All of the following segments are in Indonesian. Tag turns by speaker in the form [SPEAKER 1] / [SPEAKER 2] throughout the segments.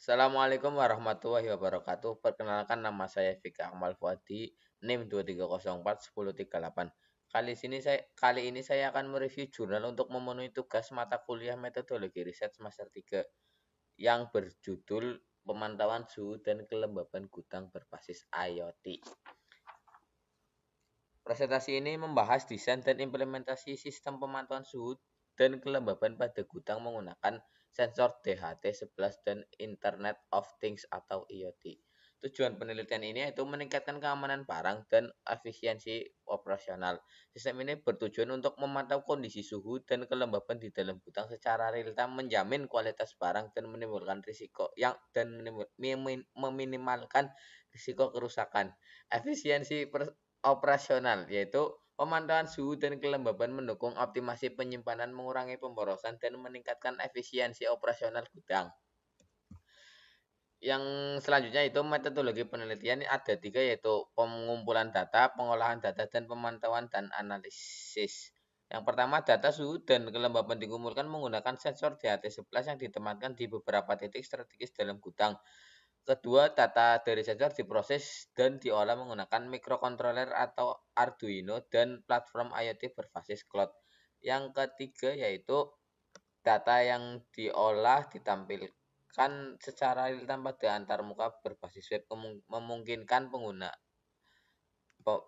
[SPEAKER 1] Assalamualaikum warahmatullahi wabarakatuh. Perkenalkan nama saya Fika Akmal Fuadi, NIM 23041038. Kali ini saya akan mereview jurnal untuk memenuhi tugas mata kuliah metodologi riset semester 3 yang berjudul Pemantauan Suhu dan Kelembaban Gudang berbasis IoT. Presentasi ini membahas desain dan implementasi sistem pemantauan suhu dan kelembaban pada gudang menggunakan sensor DHT11 dan Internet of Things atau IoT. Tujuan penelitian ini yaitu meningkatkan keamanan barang dan efisiensi operasional. Sistem ini bertujuan untuk memantau kondisi suhu dan kelembaban di dalam gudang secara real time, menjamin kualitas barang dan menimbulkan risiko meminimalkan risiko kerusakan. Efisiensi operasional, yaitu pemantauan suhu dan kelembaban mendukung optimasi penyimpanan, mengurangi pemborosan, dan meningkatkan efisiensi operasional gudang. Yang selanjutnya itu metodologi penelitian ada 3, yaitu pengumpulan data, pengolahan data, dan pemantauan dan analisis. Yang pertama, data suhu dan kelembaban dikumpulkan menggunakan sensor DHT11 yang ditempatkan di beberapa titik strategis dalam gudang. Kedua, data dari sensor diproses dan diolah menggunakan microcontroller atau Arduino dan platform IoT berbasis cloud. Yang ketiga yaitu data yang diolah ditampilkan secara real time pada antarmuka berbasis web, memungkinkan pengguna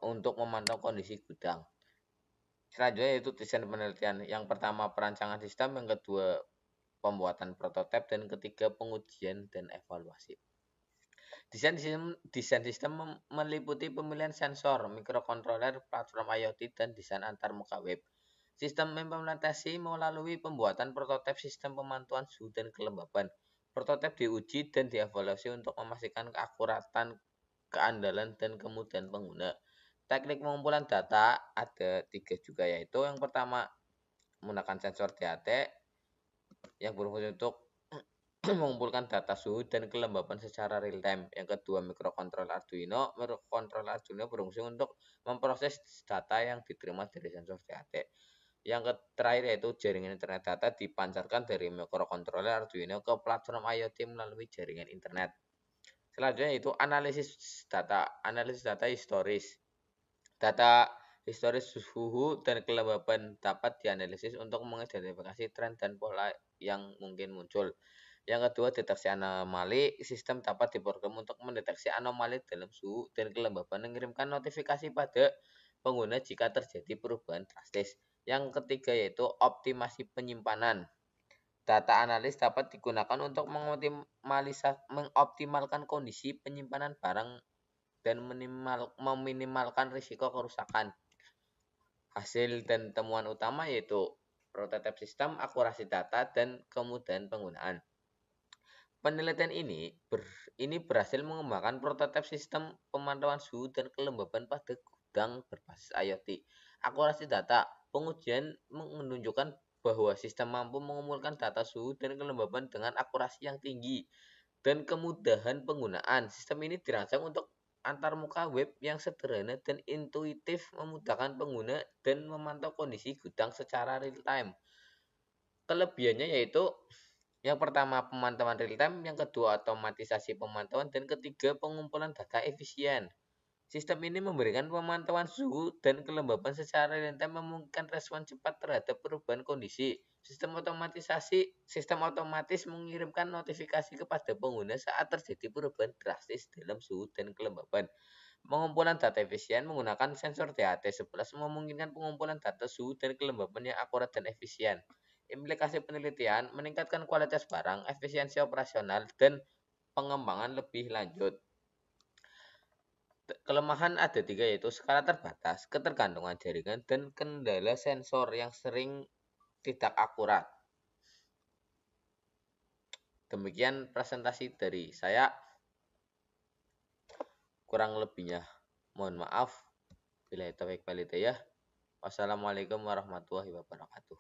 [SPEAKER 1] untuk memantau kondisi gudang. Selanjutnya yaitu desain penelitian. Yang pertama perancangan sistem, yang kedua pembuatan prototipe, dan ketiga pengujian dan evaluasi. Desain sistem meliputi pemilihan sensor, microcontroller, platform IoT, dan desain antarmuka web. Sistem implementasi melalui pembuatan prototipe sistem pemantauan suhu dan kelembaban. Prototipe diuji dan dievaluasi untuk memastikan keakuratan, keandalan, dan kemudahan pengguna. Teknik pengumpulan data ada 3 juga, yaitu yang pertama menggunakan sensor DHT yang berfungsi untuk mengumpulkan data suhu dan kelembaban secara real time. Yang kedua, microcontroller Arduino. Microcontroller Arduino berfungsi untuk memproses data yang diterima dari sensor DHT. Yang terakhir yaitu jaringan internet data dipancarkan dari microcontroller Arduino ke platform IoT melalui jaringan internet. Selanjutnya yaitu analisis data historis. Data historis suhu dan kelembaban dapat dianalisis untuk mengidentifikasi tren dan pola yang mungkin muncul. Yang kedua, deteksi anomali. Sistem dapat diprogram untuk mendeteksi anomali dalam suhu dan kelembaban, mengirimkan notifikasi pada pengguna jika terjadi perubahan drastis. Yang ketiga yaitu optimasi penyimpanan. Data analis dapat digunakan untuk mengoptimalkan kondisi penyimpanan barang dan meminimalkan risiko kerusakan. Hasil dan temuan utama yaitu prototipe sistem, akurasi data, dan kemudahan penggunaan. Penelitian ini berhasil mengembangkan prototipe sistem pemantauan suhu dan kelembaban pada gudang berbasis IoT. Akurasi data, pengujian menunjukkan bahwa sistem mampu mengumpulkan data suhu dan kelembaban dengan akurasi yang tinggi dan kemudahan penggunaan. Sistem ini dirancang untuk antarmuka web yang sederhana dan intuitif, memudahkan pengguna dan memantau kondisi gudang secara real time. Kelebihannya yaitu yang pertama pemantauan real time, yang kedua otomatisasi pemantauan, dan ketiga pengumpulan data efisien. Sistem ini memberikan pemantauan suhu dan kelembaban secara real time, memungkinkan respon cepat terhadap perubahan kondisi. Sistem otomatis mengirimkan notifikasi kepada pengguna saat terjadi perubahan drastis dalam suhu dan kelembaban. Pengumpulan data efisien menggunakan sensor DHT11 memungkinkan pengumpulan data suhu dan kelembaban yang akurat dan efisien. Implikasi penelitian meningkatkan kualitas barang, efisiensi operasional, dan pengembangan lebih lanjut. Kelemahan ada 3, yaitu skala terbatas, ketergantungan jaringan, dan kendala sensor yang sering tidak akurat. Demikian presentasi dari saya. Kurang lebihnya mohon maaf. Billahi taufiq wal hidayah. Wassalamualaikum warahmatullahi wabarakatuh.